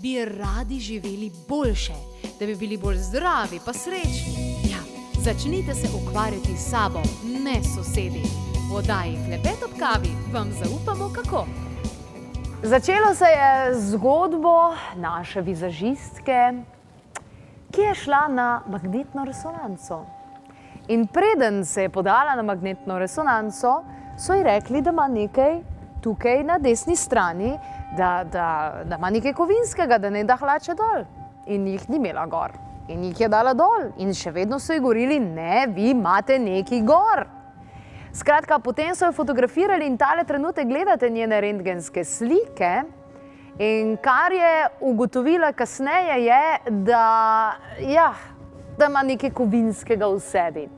bi radi živeli boljše, da bi bili bolj zdravi pa srečni. Ja, začnite se ukvarjati s sabo, ne sosedi. V oddaji Klepet ob kavi vam zaupamo kako. Začelo se je z zgodbo naše vizažistke, ki je šla na magnetno resonanco. In preden se je podala na magnetno resonanco, so ji rekli, da ima nekaj tukaj na desni strani, da ima nekaj kovinskega, da ne da hlače dol. In jih ni imela gor. In jih je dala dol. In še vedno so ji govorili, ne, vi imate nekaj gor. Skratka, potem so jo fotografirali in tale trenutek gledate njene rentgenske slike. In kar je ugotovila kasneje je, da ima nekaj kovinskega v sebi.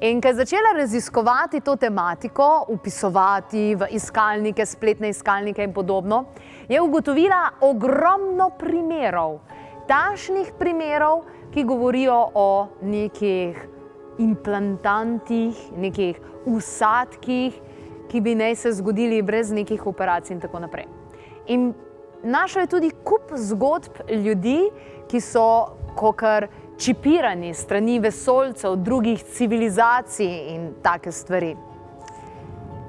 In ko je začela raziskovati to tematiko, vpisovati v iskalnike, spletne iskalnike in podobno, je ugotovila ogromno primerov, takšnih primerov, ki govorijo o nekih implantantih, nekih vsadkih, ki bi naj se zgodili brez nekih operacij in tako naprej. In našla je tudi kup zgodb ljudi, ki so kakor čipirani strani vesoljcev, drugih civilizacij in take stvari.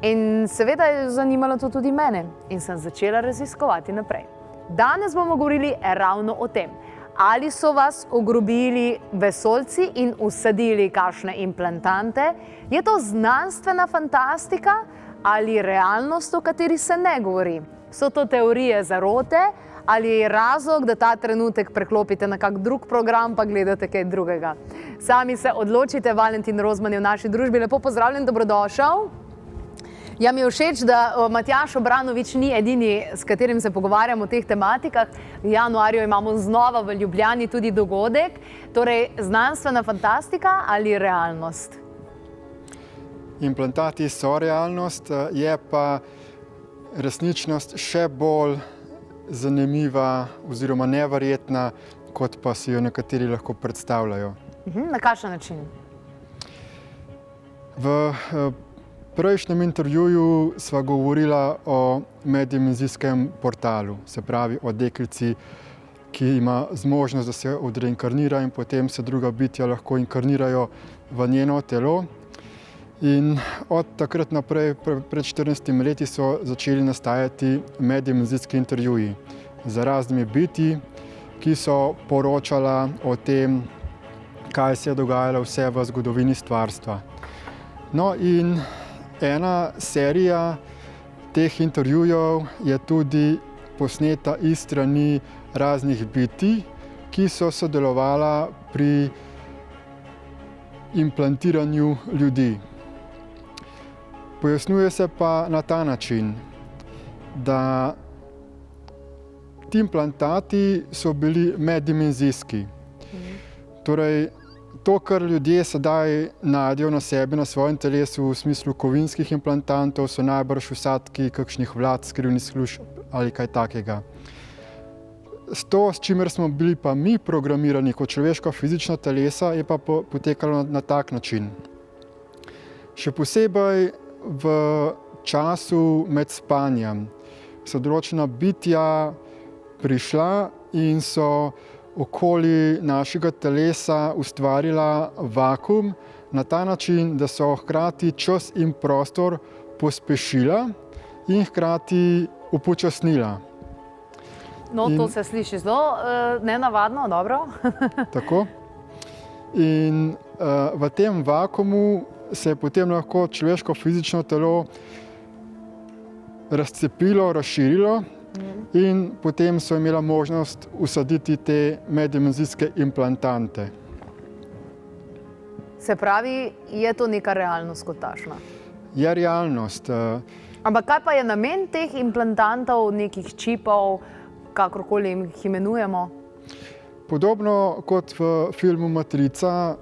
In seveda je zanimalo to tudi mene in sem začela raziskovati naprej. Danes bomo govorili ravno o tem, ali so vas ogrobili vesoljci in usadili kakšne implantante, je to znanstvena fantastika ali realnost, o kateri se ne govori. So to teorije zarote ali je razlog, da ta trenutek preklopite na kak drug program, pa gledate kaj drugega. Sami se odločite. Valentin Rozman je v naši družbi. Lepo pozdravljen, dobrodošel. Ja, mi je všeč, da Matjaž Obranovič ni edini, s katerim se pogovarjamo o teh tematikah. V januarju imamo znova v Ljubljani tudi dogodek. Torej, znanstvena fantastika ali realnost? Implantati so realnost, je pa resničnost še bolj zanimiva oziroma neverjetna, kot pa si jo nekateri lahko predstavljajo. Na kakšen način? V prejšnjem intervjuju sva govorila o meddimenzijskem portalu, se pravi o deklici, ki ima zmožnost, da se odreinkarnira in potem se druga bitja lahko inkarnirajo v njeno telo. In od takrat naprej, pred 14 leti, so začeli nastajati meddimenzijski intervjuji z raznimi bitji, ki so poročala o tem, kaj se je dogajalo vse v zgodovini stvarstva. No in ena serija teh intervjujev je tudi posneta iz strani raznih bitij, ki so sodelovala pri implantiranju ljudi. Pojasnjuje se pa na ta način, da ti implantati so bili meddimenzijski. Torej, to, kar ljudje sedaj najdejo na sebi, na svojem telesu v smislu kovinskih implantantov, so najbrž vsadki kakšnih vlad, skrivnih služb ali kaj takega. To, s čimer smo bili pa mi programirani kot človeška fizična telesa, je pa potekalo na tak način. Še posebej v času med spanjem so določena bitja prišla in so okoli našega telesa ustvarila vakuum na ta način, da so hkrati čas in prostor pospešila in hkrati upočasnila. No, to se sliši zelo nenavadno, dobro. Tako. In v tem vakuumu se je potem lahko človeško fizično telo razcepilo, razširilo in potem so imela možnost usaditi te meddimenzijske implantante. Se pravi, je to neka realnost kot takšna? Je realnost. Ampak kaj pa je namen teh implantantov, nekih čipov, kakorkoli jih imenujemo? Podobno kot v filmu Matrica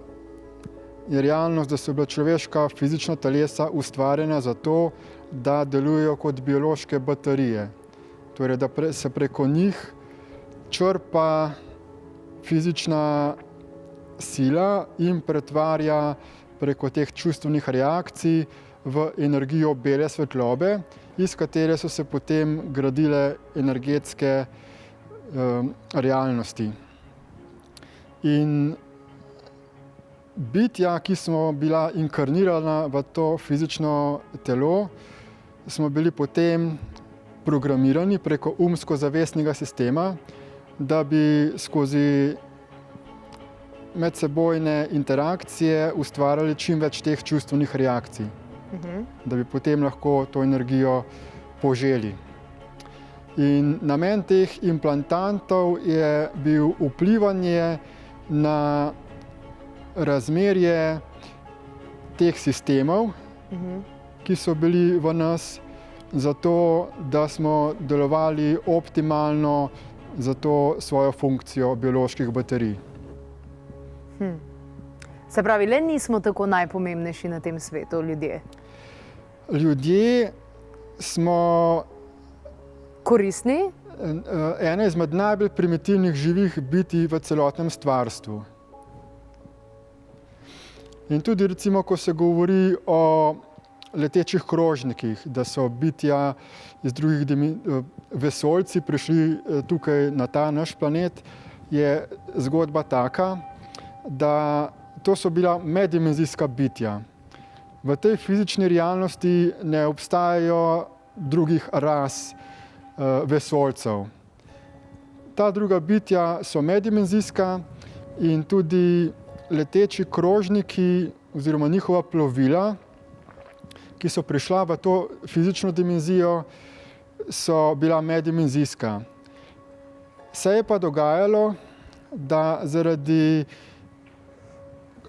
je realnost, da so bila človeška fizična telesa ustvarjena zato, da delujejo kot biološke baterije. Torej, da se preko njih črpa fizična sila in pretvarja preko teh čustvenih reakcij v energijo bele svetlobe, iz katere so se potem gradile energetske realnosti. In bitja, ki smo bila inkarnirana v to fizično telo, smo bili potem programirani preko umsko-zavestnega sistema, da bi skozi medsebojne interakcije ustvarjali čim več teh čustvenih reakcij, da bi potem lahko to energijo poželi. In namen teh implantantov je bil vplivanje na razmerje teh sistemov, ki so bili v nas, zato da smo delovali optimalno za to svojo funkcijo bioloških baterij. Se pravi, le nismo tako najpomembnejši na tem svetu, ljudje. Ljudje smo Koristni? ena izmed najbolj primitivnih živih bitij v celotnem stvarstvu. In tudi recimo, ko se govori o letečih krožnikih, da so bitja iz drugih vesoljci prišli tukaj na ta naš planet, je zgodba taka, da to so bila meddimenzijska bitja. V tej fizični realnosti ne obstajajo drugih ras vesoljcev. Ta druga bitja so meddimenzijska in tudi leteči krožniki oziroma njihova plovila, ki so prišla v to fizično dimenzijo, so bila meddimenzijska. Se je pa dogajalo, da zaradi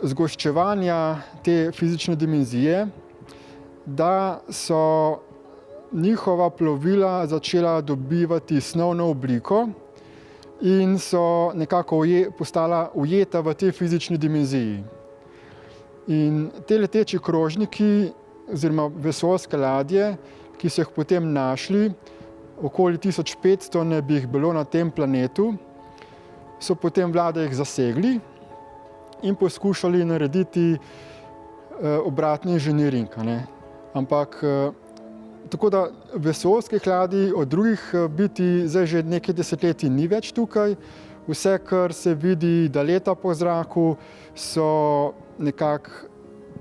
zgoščevanja te fizične dimenzije, da so njihova plovila začela dobivati snovno obliko in so nekako postala ujeta v tej fizični dimenziji. In te leteči krožniki oziroma vesoljske ladje, ki so jih potem našli, okoli 1500 ne bi jih bilo na tem planetu, so potem vlade jih zasegli in poskušali narediti obratni inženiring. Ampak tako da vesoljskih ladij od drugih bitij zdaj že nekaj desetletij ni več tukaj. Vse, kar se vidi, da leta po zraku, so nekako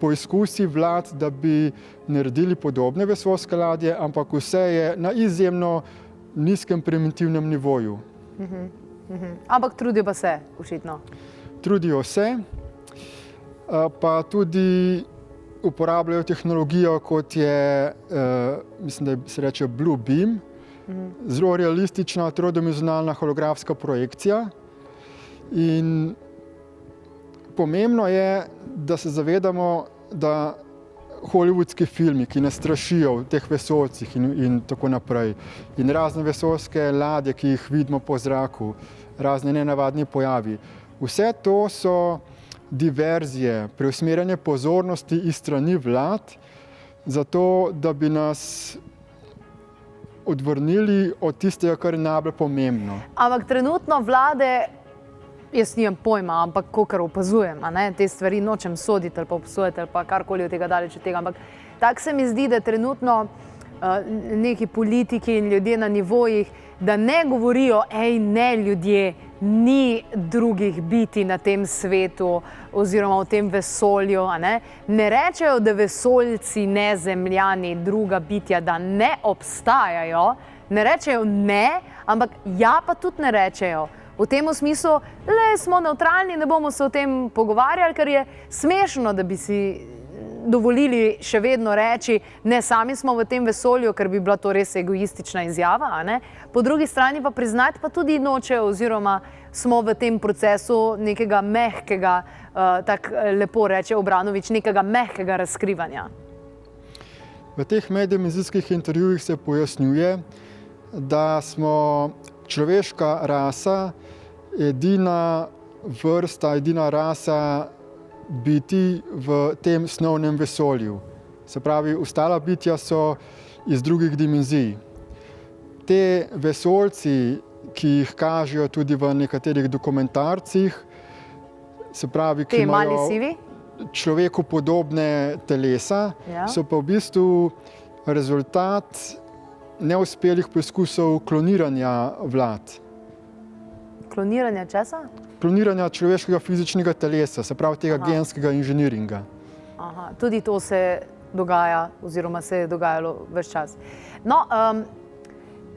poizkusi vlad, da bi naredili podobne vesoljske ladje, ampak vse je na izjemno nizkem primitivnem nivoju. Ampak trudijo pa se, očitno. Trudijo se, pa tudi uporabljajo tehnologijo, kot je, mislim, da se reče Blue Beam, zelo realistična trodimenzionalna holografska projekcija. In pomembno je, da se zavedamo, da hollywoodski filmi, ki nas strašijo v teh vesoljcih in tako naprej, in razne vesoljske ladje, ki jih vidimo po zraku, razne nenavadni pojavi, vse to so diverzije, preusmerjanje pozornosti iz strani vlad, zato da bi nas odvrnili od tistega, kar je najbolj pomembno. Ampak trenutno vlade, jaz nimam pojma, ampak kakor opazujem, te stvari nočem soditi ali pa obsojati ali pa karkoli od tega daleč od tega, ampak tako se mi zdi, da trenutno neki politiki in ljudje na nivojih, da ne govorijo, ne ljudje, ni drugih bitij na tem svetu oziroma v tem vesolju. Ne rečejo, da vesoljci, ne zemljani, druga bitja, da ne obstajajo. Ne rečejo ne, ampak ja pa tudi ne rečejo. V tem smislu, le smo nevtralni, ne bomo se o tem pogovarjali, ker je smešno, da bi si dovolili še vedno reči, ne, sami smo v tem vesolju, ker bi bila to res egoistična izjava. Po drugi strani pa priznati pa tudi nočejo, oziroma smo v tem procesu nekega mehkega, tako lepo reče Obranović, nekega mehkega razkrivanja. V teh meddimenzijskih intervjujih se pojasnjuje, da smo človeška rasa edina vrsta, edina rasa biti v tem snovnem vesolju. Se pravi, ostala bitja so iz drugih dimenzij. Te vesoljci, ki jih kažejo tudi v nekaterih dokumentarcih, se pravi, ki imajo človeku podobne telesa, so pa v bistvu rezultat neuspelih poskusov kloniranja vlad. kloniranja česa? Kloniranja človeškega fizičnega telesa, se pravi tega genskega inženiringa. Aha, tudi to se dogaja, oziroma se je dogajalo ves čas. No,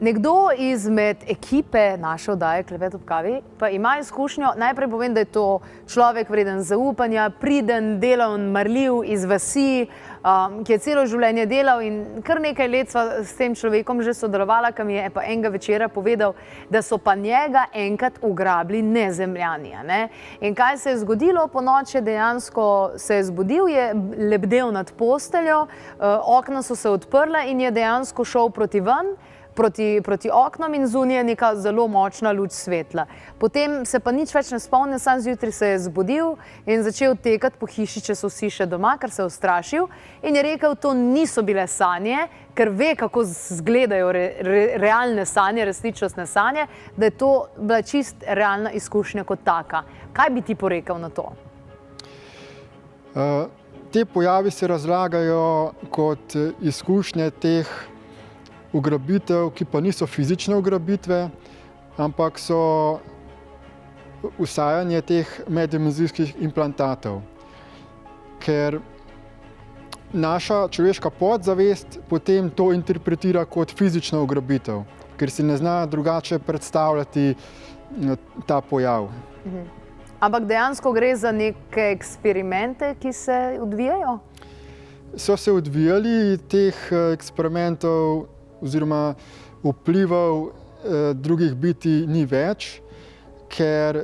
nekdo izmed ekipe naše oddaje Klepet ob kavi pa ima izkušnjo, najprej povem, da je to človek vreden zaupanja, priden, delaven, marljiv, iz vasi, ki je celo življenje delal in kar nekaj let sva s tem človekom že sodelovala, ki mi je pa enega večera povedal, da so pa njega enkrat ugrabili nezemljani. Ne? In kaj se je zgodilo? Po noči dejansko se je zbudil, je lebdel nad posteljo, okna so se odprla in je dejansko šel proti ven, proti oknom in zunaj je neka zelo močna luč svetla. Potem se pa nič več ne spomni, sam zjutraj se je zbudil in začel tekati po hiši, če so vsi še doma, ker se je ustrašil in je rekel, to niso bile sanje, ker ve, kako izgledajo realne sanje, resničnostne sanje, da je to bila čist realna izkušnja kot taka. Kaj bi ti porekel na to? Te pojavi se razlagajo kot izkušnje teh ugrabitev, ki pa niso fizične ugrabitve, ampak so vsajanje teh meddimenzijskih implantatov. Ker naša človeška podzavest potem to interpretira kot fizično ugrabitev, ker si ne zna drugače predstavljati ta pojav. Ampak dejansko gre za neke eksperimente, ki se odvijajo? So se odvijali teh eksperimentov, oziroma vplivov drugih bitij ni več, ker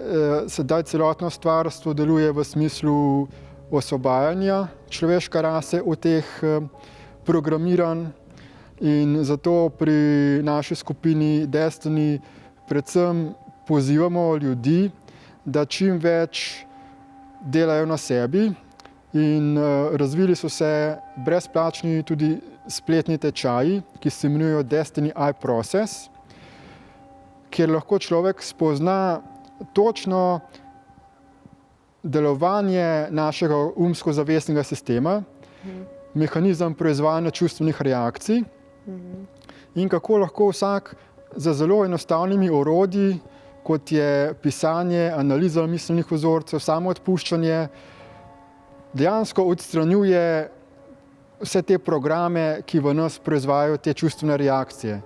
sedaj celotno stvarstvo deluje v smislu osvobajanja človeške rase od teh programiranj in zato pri naši skupini Destiny predvsem pozivamo ljudi, da čim več delajo na sebi in razvili so se brezplačni tudi spletni tečaji, ki se imenujejo Destiny Eye Process, kjer lahko človek spozna točno delovanje našega umsko-zavestnega sistema, mehanizem proizvajanja čustvenih reakcij in kako lahko vsak z zelo enostavnimi orodji, kot je pisanje, analiza miselnih vzorcev, samoodpuščanje, dejansko odstranjuje vse te programe, ki v nas proizvajajo te čustvene reakcije.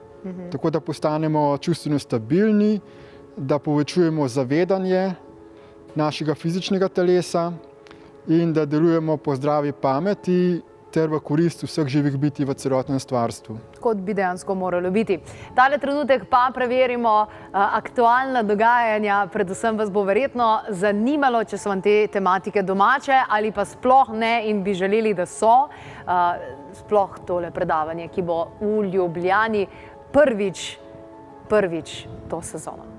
Tako da postanemo čustveno stabilni, da povečujemo zavedanje našega fizičnega telesa in da delujemo po zdravi pameti ter v korist vseh živih bitij v celotnem stvarstvu. Kot bi dejansko moralo biti. Tale trenutek pa preverimo aktualna dogajanja, predvsem vas bo verjetno zanimalo, če so vam te tematike domače ali pa sploh ne in bi želeli, da so. Sploh tole predavanje, ki bo v Ljubljani prvič to sezono.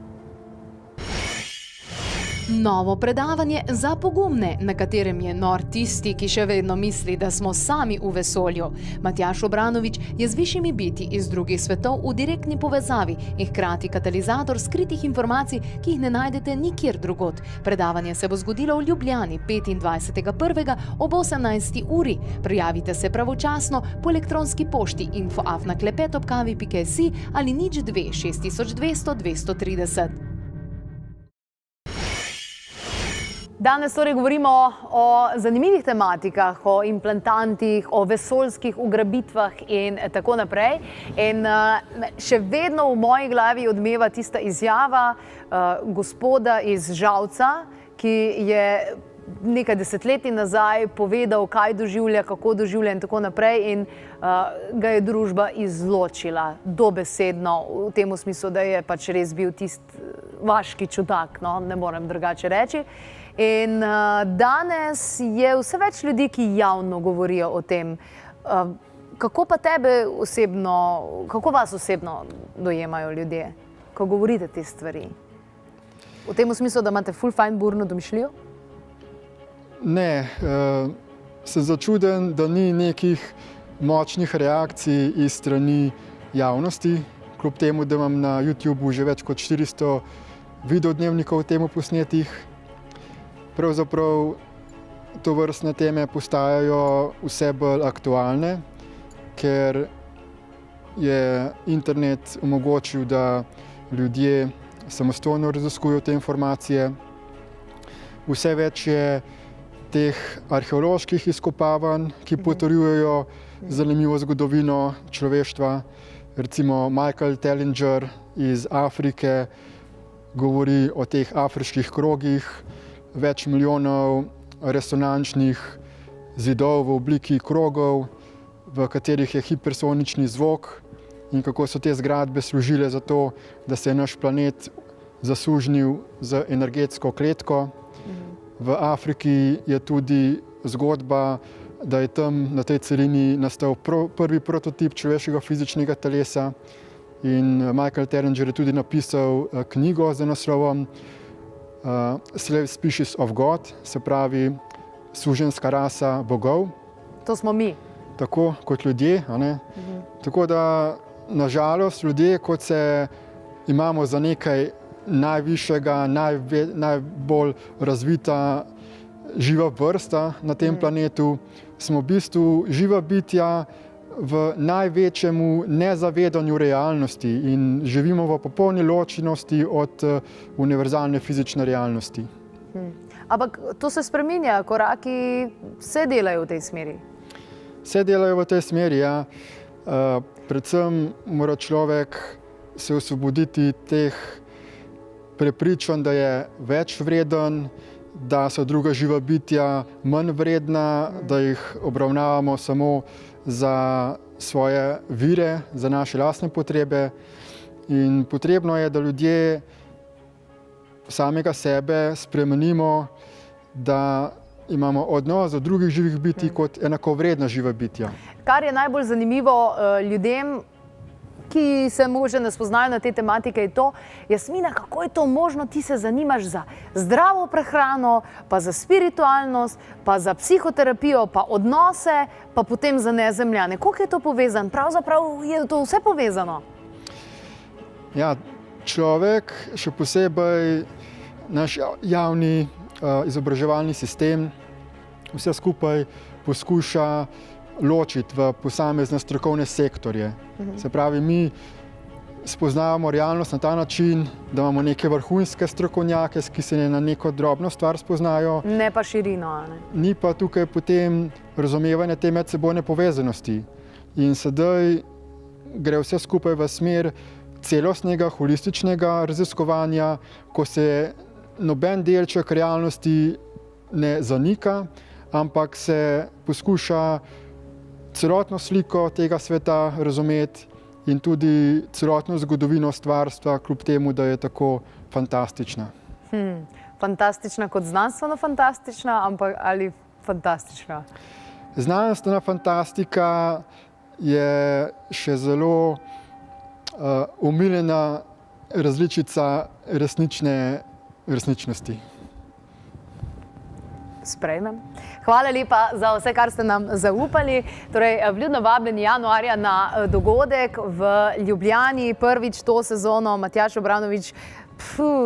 Novo predavanje za pogumne, na katerem je nor tisti, ki še vedno misli, da smo sami v vesolju. Matjaž Obranović je z višjimi bitji iz drugih svetov v direktni povezavi in hkrati katalizator skritih informacij, ki jih ne najdete nikjer drugod. Predavanje se bo zgodilo v Ljubljani 25.1. ob 18. uri. Prijavite se pravočasno po elektronski pošti info@klepetobkavi.si ali 02 6200 230. Danes torej govorimo o zanimivih tematikah, o implantantih, o vesoljskih ugrabitvah in tako naprej. In še vedno v moji glavi odmeva tista izjava gospoda iz Žalca, ki je nekaj desetletij nazaj povedal, kaj doživlja, kako doživlja in tako naprej in ga je družba izločila dobesedno v tem smislu, da je pač res bil tisti vaški čudak, no, ne morem drugače reči. In danes je vse več ljudi, ki javno govorijo o tem. Kako pa tebe osebno, kako vas osebno dojemajo ljudje, ko govorite te stvari? V tem smislu, da imate ful fajn burno domišljijo? Ne, sem začuden, da ni nekih močnih reakcij iz strani javnosti, kljub temu, da imam na YouTubeu že več kot 400 videodnevnikov temu posnetih. Pravzaprav tovrstne teme postajajo vse bolj aktualne, ker je internet omogočil, da ljudje samostojno raziskujejo te informacije. Vse več je teh arheoloških izkopavanj, ki potrjujejo zanimivo zgodovino človeštva. Recimo Michael Tellinger iz Afrike govori o teh afriških krogih, več milijonov resonančnih zidov v obliki krogov, v katerih je hipersonični zvok in kako so te zgradbe služile za to, da se je naš planet zasužnil z energetsko kletko. V Afriki je tudi zgodba, da je tam na tej celini nastal prvi prototip človeškega fizičnega telesa. In Michael Tellinger je tudi napisal knjigo z naslovom Slave Species of God, se pravi suženjska rasa bogov. To smo mi. Tako kot ljudje. A ne? Tako da, nažalost, ljudje, kot se imamo za nekaj najvišjega, najbolj razvita živa vrsta na tem planetu, smo v bistvu živa bitja v največjemu nezavedanju realnosti in živimo v popolni ločenosti od univerzalne fizične realnosti. Ampak to se spreminja, koraki se delajo v tej smeri. Se delajo v tej smeri, ja. Predvsem mora človek se osvoboditi teh prepričanj, da je več vreden, da so druga živa bitja manj vredna, da jih obravnavamo samo za svoje vire, za naše lastne potrebe. In potrebno je, da ljudje samega sebe spremenimo, da imamo odnos do drugih živih bitij kot enakovredna živa bitja. Kar je najbolj zanimivo ljudem, ki se mogoče ne spoznajo na te tematike, je to, Jasmina, kako je to možno, ti se zanimaš za zdravo prehrano, pa za spiritualnost, pa za psihoterapijo, pa odnose, pa potem za nezemljane. Koliko je to povezano? Pravzaprav je to vse povezano. Ja, človek, še posebej naš javni izobraževalni sistem, vse skupaj poskuša ločiti v posamezne strokovne sektorje. Se pravi, mi spoznavamo realnost na ta način, da imamo neke vrhunske strokovnjake, ki se na neko drobno stvar spoznajo. Ne pa širino, ne? Ni pa tukaj potem razumevanje te medsebojne povezanosti. In sedaj gre vse skupaj v smer celostnega, holističnega raziskovanja, ko se noben delček realnosti ne zanika, ampak se poskuša celotno sliko tega sveta razumeti in tudi celotno zgodovino stvarstva, kljub temu, da je tako fantastična. Fantastična kot znanstveno fantastična, ampak ali fantastična? Znanstvena fantastika je še zelo omiljena različica resničnosti. Sprejmem. Hvala lepa za vse, kar ste nam zaupali. Torej, vljudno vabljeni januarja na dogodek v Ljubljani, prvič to sezono. Matjaž Obranović,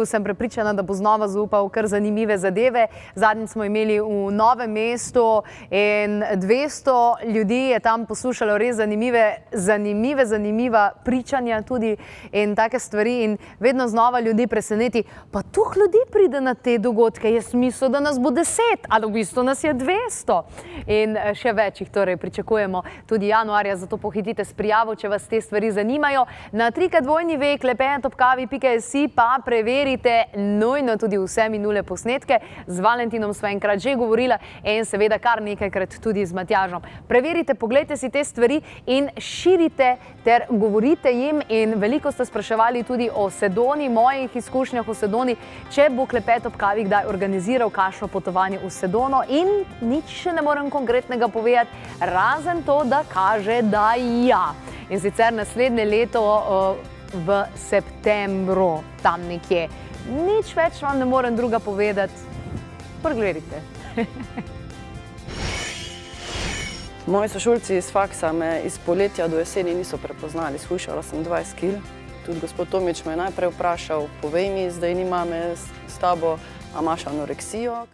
sem prepričana, da bo znova zaupal kar zanimive zadeve. Zadnjič smo imeli v Novem mestu in 200 ljudi je tam poslušalo res zanimiva pričanja tudi in take stvari in vedno znova ljudi preseneti. Pa tuh ljudi pride na te dogodke, jaz mislim, da nas bo 10, ali v bistvu nas je 200. In še več jih torej pričakujemo tudi januarja, zato pohitite s prijavo, če vas te stvari zanimajo. Na www.klepetobkavi.si pa preverite nujno tudi vse minule posnetke. Z Valentinom sva enkrat že govorila in seveda kar nekajkrat tudi z Matjažom. Preverite, poglejte si te stvari in širite ter govorite jim. In veliko ste spraševali tudi o Sedoni, mojih izkušnjah v Sedoni, če bo Klepet ob kavi kdaj organiziral kakšno potovanje v Sedono in nič še ne morem konkretnega povedati, razen to, da kaže, da ja. In sicer naslednje leto v septembru, tam nekje. Nič več vam ne morem druga povedati. Pogledajte. Moji sošolci iz faksa me iz poletja do jeseni niso prepoznali. Shujšala sem 20 kg. Tudi gospod Tomič me je najprej vprašal, povej mi, zdaj ni mame s tabo, a imaš anoreksijo?